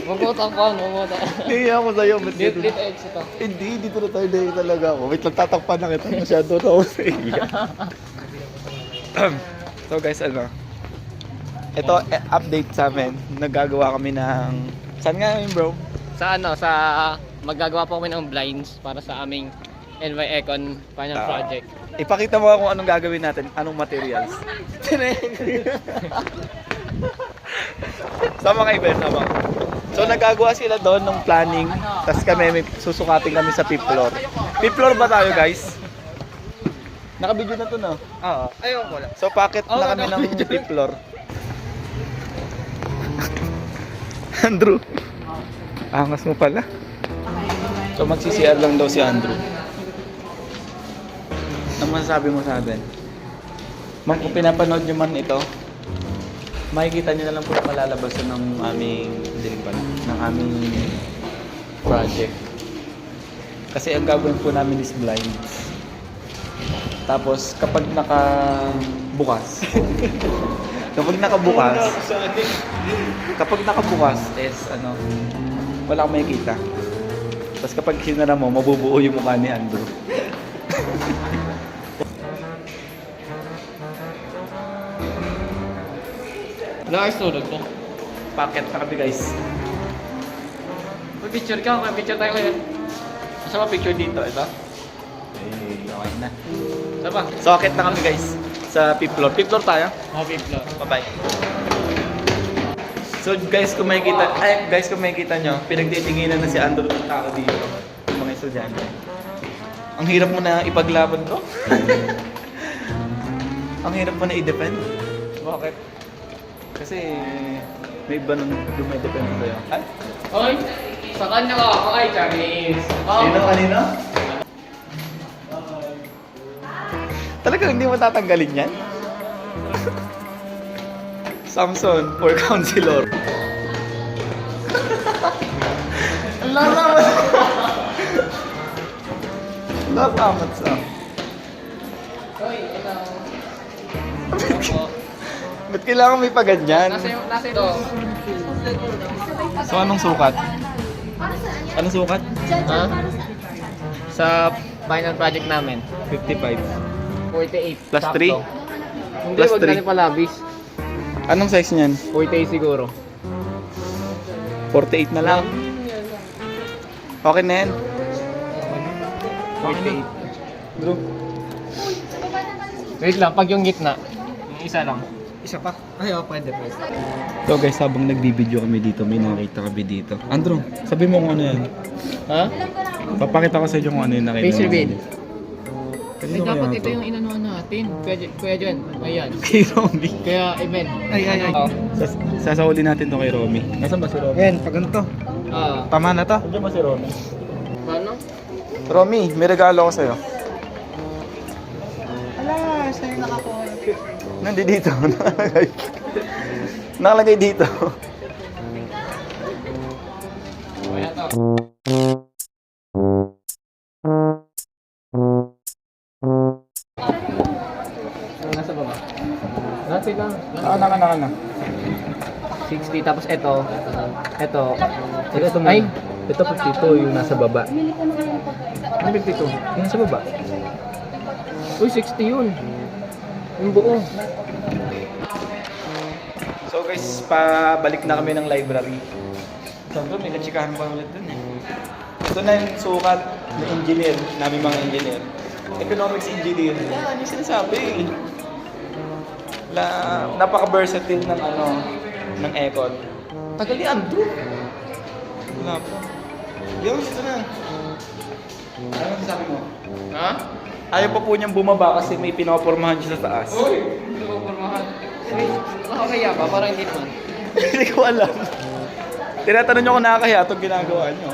Huwag mo takpan, huwag mo takpan. Hindi ako sa'yo. Dito edge ito. Hindi, dito na tayo dahil talaga ako. Wait lang, tatakpan na kita. Masyado na ako sa iya. So guys, ano? Ito, update sa amin. Naggagawa kami ng... Saan nga yun, bro? Sa maggagawa po kami ng blinds para sa aming NY Econ final project. Ipakita mo kung anong gagawin natin, anong materials. Sama kayo ba? Sama. So nagagawa sila doon ng planning, tapos kami susukatin kami sa fifth floor. Fifth floor ba tayo, guys? Naka-video na to, no? Oo. Ayun ko lang. So packet na kami ng fifth floor. Andrew, angas mo pala. So magsi-CR lang daw si Andrew. Ano masasabi mo sa atin? Ma'am, kung pinapanood nyo man ito, makikita nyo na lang po na malalabasan ng aming ng aming project. Kasi ang gagawin po namin is blinds. Tapos kapag nakabukas is ano, wala kang makikita. Tapos kapag hinara mo, mabubuo yung mukha ni Andrew. Lakas tulog na. Packet na kami, guys. May picture ka, may picture tayo ngayon. Gusto mo picture dito, ito? Okay na. Saan ba? Socket na kami, guys. Sa fifth floor. Fifth floor tayo. Happy floor. Bye-bye. So guys, kung makikita nyo, pinagtitinginan na si Andrew ng tao dito. Yung mga estudyante. Ang hirap mo na ipaglaban ko. Ang hirap mo na i-defend. Bakit? Kasi may iba nung dumidepend sa'yo. Ay? Oy! Sa kanya ka ako ay Chinese. Sino kanina? Talagang hindi mo tatanggalin yan? Samson for counselor. Lalamat sa. Oy, ito. Ba't kailangan may paganyan? Nasa ito. So anong sukat? Anong sukat? Ha? Sa final project namin. 55. 48. Plus Sakto. 3? Hindi, Plus wag 3. na rin palabis. Anong size niyan? 48 siguro. 48 na lang. Okay na yan. 48. Bro. Wait lang, pag yung gitna. Yung isa lang. Isa pa? Ay, pwede. So guys, habang nagbibideo kami dito, may nakita kami dito. Andrew, sabi mo kung ano yan. Ha? Papakita ko sa inyo kung ano yung nakita Face mo. reveal. Kasi Ay, dapat ito yung inanuhan natin. Kuya John. Ayan. kay Romy. Kaya event. Ay. Oo. Sasauli natin to kay Romy. Nasaan ba si Romy? Yan, pag ganito. Ah. Tama na to. Nandiyan ba si Romy? Paano? Romy, may regalo ko sa'yo. Ala, sa'yo nakakuha. Nandito. Nakalagay. Nakalagay dito. Ayan to. Nasa baba? Nasa lang. Naka. 60 tapos ito. Ito Ay, ito 52 yung nasa baba. Ano 52? Yung nasa baba. Uy, 60 yun. Yung buo. So guys, pabalik na kami ng library. So doon, may natsikahan pa ulit dun eh. Ito na yung sukat ng engineer, namin mga engineer. Economics engineer. Yan, yung sinasabi. Napaka-versatile ng ng Econ. Tagal ni Andrew. Wala pa. Yung ito na. Ano sabi mo? Ha? Ayaw pa po niyang bumaba kasi may pinapormahan siya sa taas. Uy! Ito ko pormahan. Nakakaya ba? Parang hindi man. Hindi ko alam. Tinatanong niyo kung nakakahiya itong ginagawa niyo.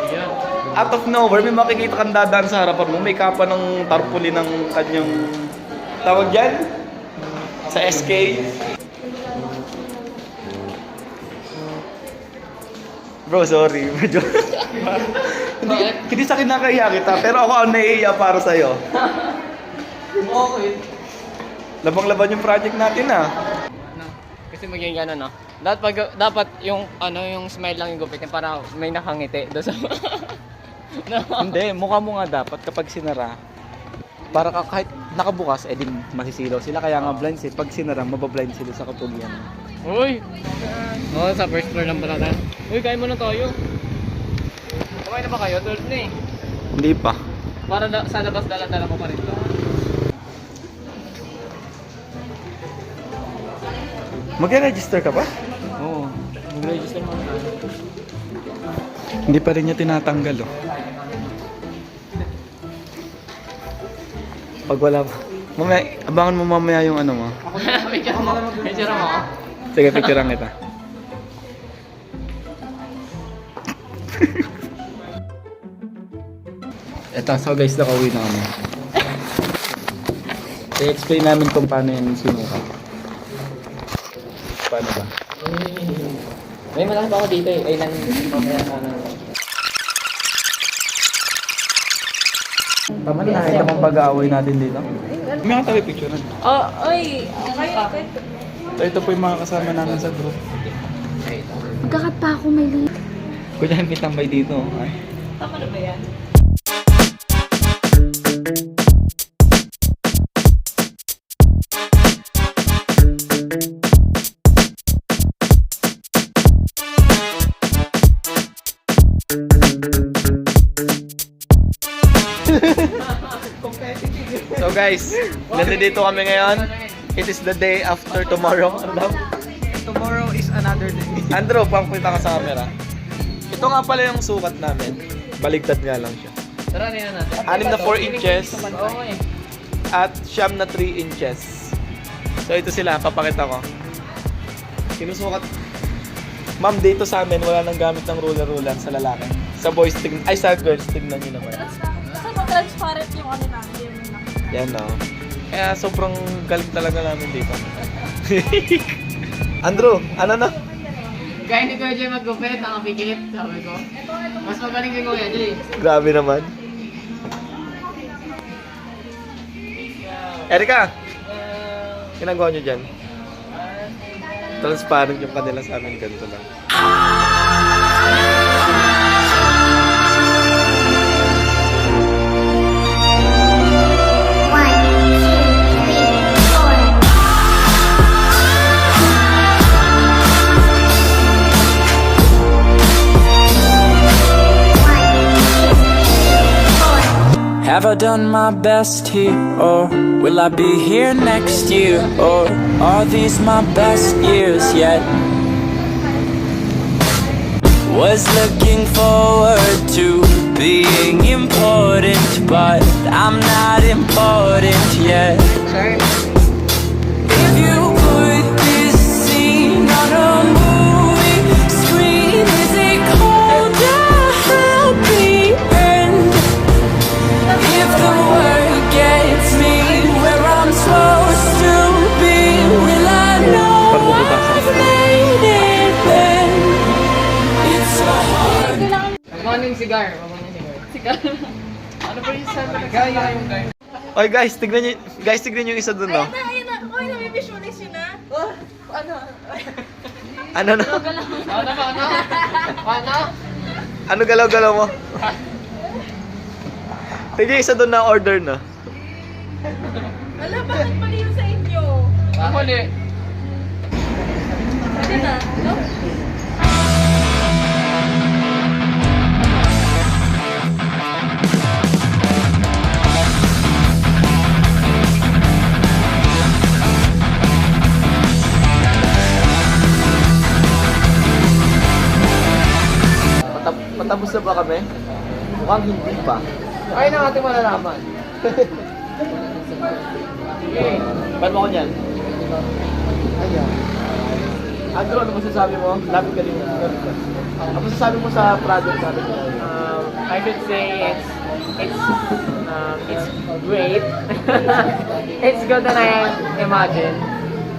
Ayan. Out of nowhere, may makikita kang dadaan sa harapan mo. May kapa ng tarpuli ng kanyang tawag dyan? Sa SK. Bro, sorry. Medyo... hindi sa akin nakahiya kita, pero ako ang naiiya para sa'yo. Okay. Labang-laban yung project natin ah. Kasi magiging ano, no? Dapat yung yung smile lang yung gupitin para may nakangiti doon sa no. Hindi, mukha mo nga dapat kapag sinara. Para kahit nakabukas, di masisilaw sila. Kaya nga blinds eh. Pag sinara, mabablind sila sa kapugian. Uy! Sa first floor lang pala tayo. Uy, kain muna tayo. Kumain na ba kayo? 12 na eh. Hindi pa. Para sa labas dala-dala ko pa rin to. Mag-register ka ba? Oo. Mag-register mo na. Hindi pa rin niya tinatanggal oh. Pag wala pa. Mamaya, abangan mo mamaya yung ano mo. Picture mo. Picture mo. Sige, picturean kita. Eto, so guys, nakauwi na kami. I-explain namin kung paano yan sinukat. Paano ba? May malaki pa ako dito eh. Ay, mamaya sana. Tama na, nakita mong pag-aaway natin dito. May katabi picturean. Ay, okay. Ito po yung mga kasama namin sa group. Magkakat pa ako, may late. Kuya, may tambay dito. Ay. Tama na ba yan? So guys, nandito kami ngayon. It is the day after tomorrow. Ano daw? Tomorrow is another day. Andrew, pangkita ka sa camera. Ito nga pala yung sukat namin. Baligtad nga lang siya. Tara, na natin. 6 na 4 inches Oo eh. at 9 na 3 inches. So ito sila, papakita ko. Sinusukat. Ma'am, dito sa amin, wala nang gamit ng ruler-ruler sa lalaki. Sa boys, sa girls, tignan nyo naman. Basta transparent yung ano namin. Yan o. Kaya sobrang galing talaga namin dito. Andrew, ano na? Kaya ni Kuya Jay mag-gupit, nakapikit, sabi ko. Mas magaling kay Kuya Jay. Grabe naman. Erika! Ginagawa nyo dyan? Transparent yung kanila sa amin, ganito lang. Have I done my best here, or will I be here next year, or are these my best years yet? Was looking forward to being important, but I'm not important yet. If you put this scene on a movie screen, is it called a happy end? If the word gets me where I'm supposed to be, will I know I've made it then? It's so hard. Ano yung cigar? Cigar. Ano ba yung sabi na gaya yung guy? Oy guys, tignan nyo yung isa dun, no? Ayun na! Uy, nami-visualize yun na! Ano na? Ano ba? Ano? Ano galaw-galaw mo? Tignan yung isa dun na order na. Ala, bakit mali yung sa inyo? Ako li. Pwede na, no? Patapos na ba kami? Mukhang hindi pa. Ay, na ating malalaman. Sige. Paano mo ko niyan? Ayan. Andrew, ano masasabi mo? Lapit ka din. Ano masasabi mo sa project natin? I should say it's great. It's good than I imagined.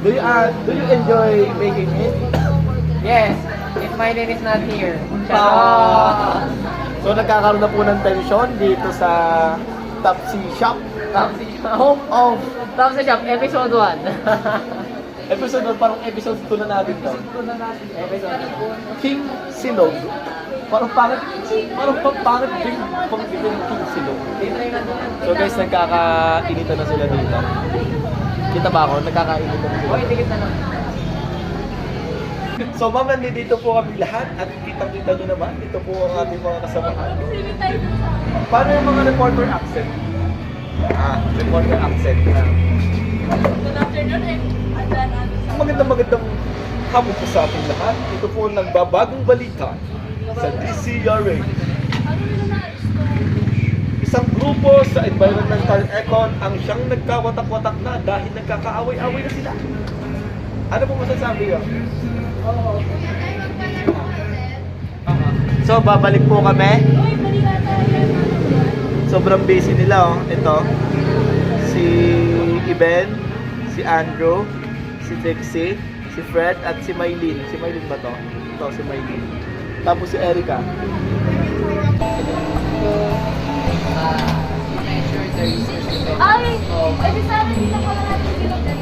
Do you enjoy making it? Yes, if my name is not here. So nagkakaroon na po ng tension dito sa Topsy Shop. Topsy Shop. Home of Topsy Shop, episode 1. Episode 1, parang episode 2 na natin to. King Silog. Parang pangit din pang-ibig ng King Silog. So guys, nagkakainitan na sila dito. Kita ba ako? Nagkakainitan na sila. So ma'am, nandito po kami lahat at kitang-kita nyo naman. Ito po ang ating mga kasamahan. Paano yung mga reporter accent? Reporter accent. Good afternoon and adan Ang magandang hapon po sa ating lahat. Ito po ang nagbabagong balita sa DCRA. Isang grupo sa environmental econ ang siyang nagkawatak-watak na dahil nagkakaaway-away na sila. Ano po masasabi yun? So, babalik po kami. Sobrang busy nila, oh. Ito, si Iben, si Andrew, si Trixie, si Fred, at si Maylin. Si Maylin ba to? Ito, si Maylin. Tapos si Erica. Ay! Kasi sa amin dito pala natin silog na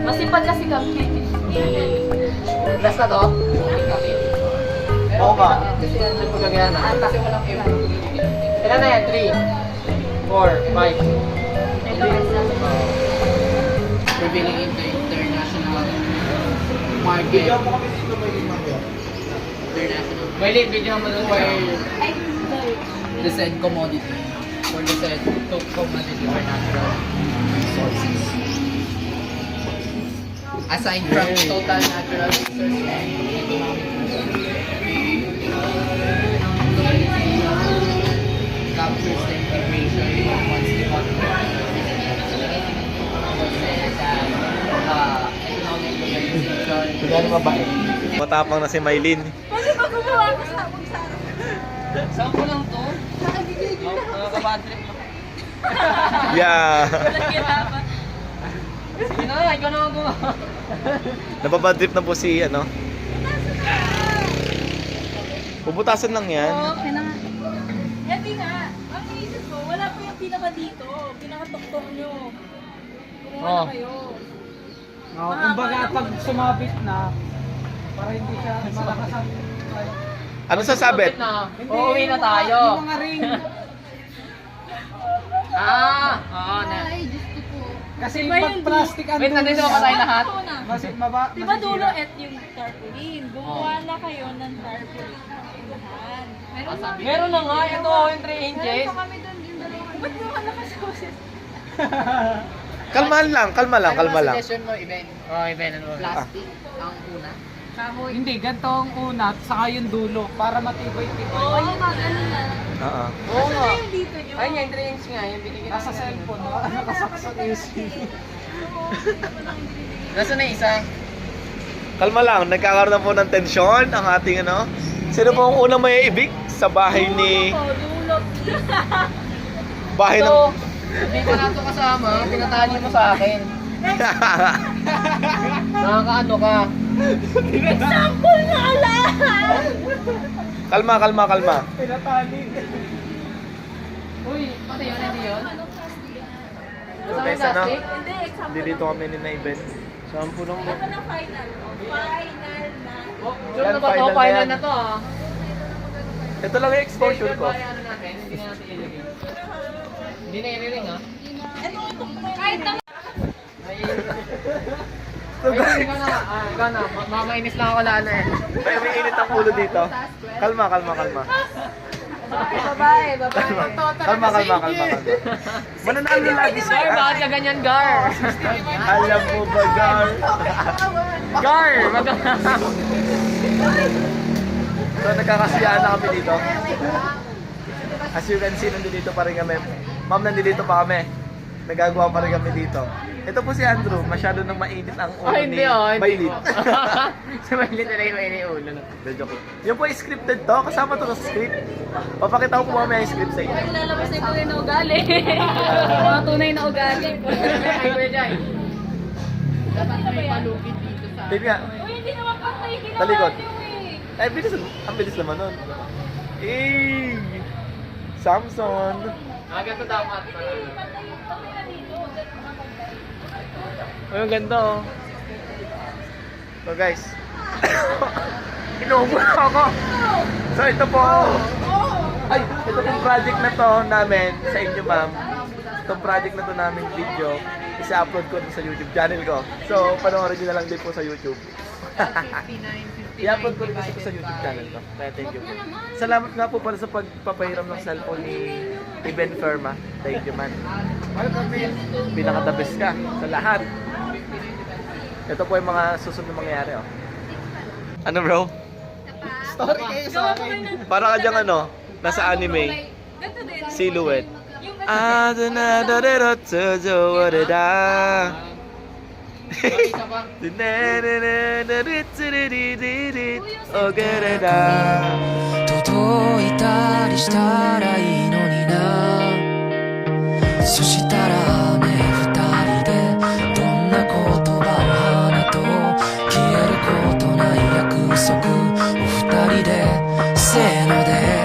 Masipag kasi kami. Last na to? Oo nga. Kasi yan pag ganyan na. Kasi walang M. Ilan na yan? 3, 4, 5. Prevailing in the international market. International. May lead video naman doon for Ay, sorry. The said commodity or the said commodity or natural resources. Aside from total natural resources and economic captures the integration once the economic globalization. Kaya mabait. Matapang na si Maylin. Pwede ba gumawa ko sa abong sa Saan ko lang to? Nakaka-bad trip lang. Yeah. Walang ginawa. Sige na, ikaw na ako gumawa. Napabadrip na po si ano. Puputasan lang yan. Okay na nga. Hindi nga. Ang iisip ko, wala po yung pinaka dito. Pinaka-tuktok nyo. Kumuha na kayo. Kumbaga pag sumabit na, para hindi siya malakas ang... Ano sasabit? Uuwi na tayo. Yung mga ring. Oo na. Kasi pag plastic ang Wait, nandito ba tayo lahat? Ito na. Kasi maba... Diba dulo at yung tarpaulin? Gumawa na kayo ng tarpaulin. Unahan. Meron na nga. Ito yung 3 inches. Ba't mo ka nakasoses? Kalma lang. Suggestion mo, Iben? Iben, ano ba? Plastic ang una. Hindi, ganito ang una, saka yung dulo, para matibay-tibay. Oo, yung mga ano na. Oo. Oo nga. Ano yung dito nyo? Ayun yung 3 inch nga. Yung binigyan Nasa cellphone, nakasaksak AC. Nasaan na isa? Kalma lang. Nagkakaroon na po ng tensyon ang ating ano. Sino po ang unang may ibig sa bahay ni... Dulo. Bahay ng... So, hindi pa nato kasama. Pinatali mo sa akin. Nakakaano ka? Example na lahat! Kalma. Pinatali. Uy, pati yun, hindi yun. So guys, ano? Hindi, example. Hindi dito kami ni Naiben. Saan po nung... Ito na final. Final na. Sure Yan, na ba to? final na Final yan. na to ah. Ito lang yung exposure ko. Ano natin? Hindi na natin ilagay. Hindi na iriring ah. Ito, kahit na So guys, Ikaw na. Ikaw na. Mamainis lang ako lalo eh. may init ang ulo dito. Kalma. babae. Kalma. Mananalo lagi Gar, siya. bakit ka ganyan, Gar? Alam mo ba, Gar? Gar! So nagkakasiyahan na kami dito. As you can see, nandito pa rin kami. Ma'am, nandito pa kami. Nagagawa pa rin kami dito. Ito po si Andrew, masyado nang mainit ang ulo Ay, ni hindi oh. Maylin. Si Maylin na yung mainit yung ulo. Hindi, joke lang. Yung po ay scripted to, kasama to sa script. Papakita ko po mamaya yung script sa inyo. Lalabas na yung tunay na ugali. Mga tunay na ugali. Ay, Kuya Jai. Dapat may palugid dito sa... Tingnan nga. Uy, hindi naman pantay ginawa Talikod. niyo eh. Ay, bilis. Ang bilis naman nun. Eh, Samson. Ganito dapat. Patay na dito. Ay, ang ganda oh. So guys, inuubo na ako. So ito po. Ay, ito pong project na to namin sa inyo ma'am. Itong project na to namin video, isa-upload ko sa YouTube channel ko. So panoorin nyo na lang din po sa YouTube. I-upload ko rin kasi sa YouTube channel ko. Kaya thank you po. Salamat nga po pala sa pagpapahiram ng cellphone ni Ben Ferma. Thank you man. Pinaka-the best ka sa lahat. Ito po yung mga susunod na mangyayari oh. Ano bro? Story kayo sa akin. Para ka diyang ano, nasa anime. Ganito din. Silhouette. Yung Ah, da na da da da da da da da da. Isa pa. Oh, da da. 届いたりしたらいいのになそしたらね二人でどんな言葉を花と消えることない約束お二人でせーので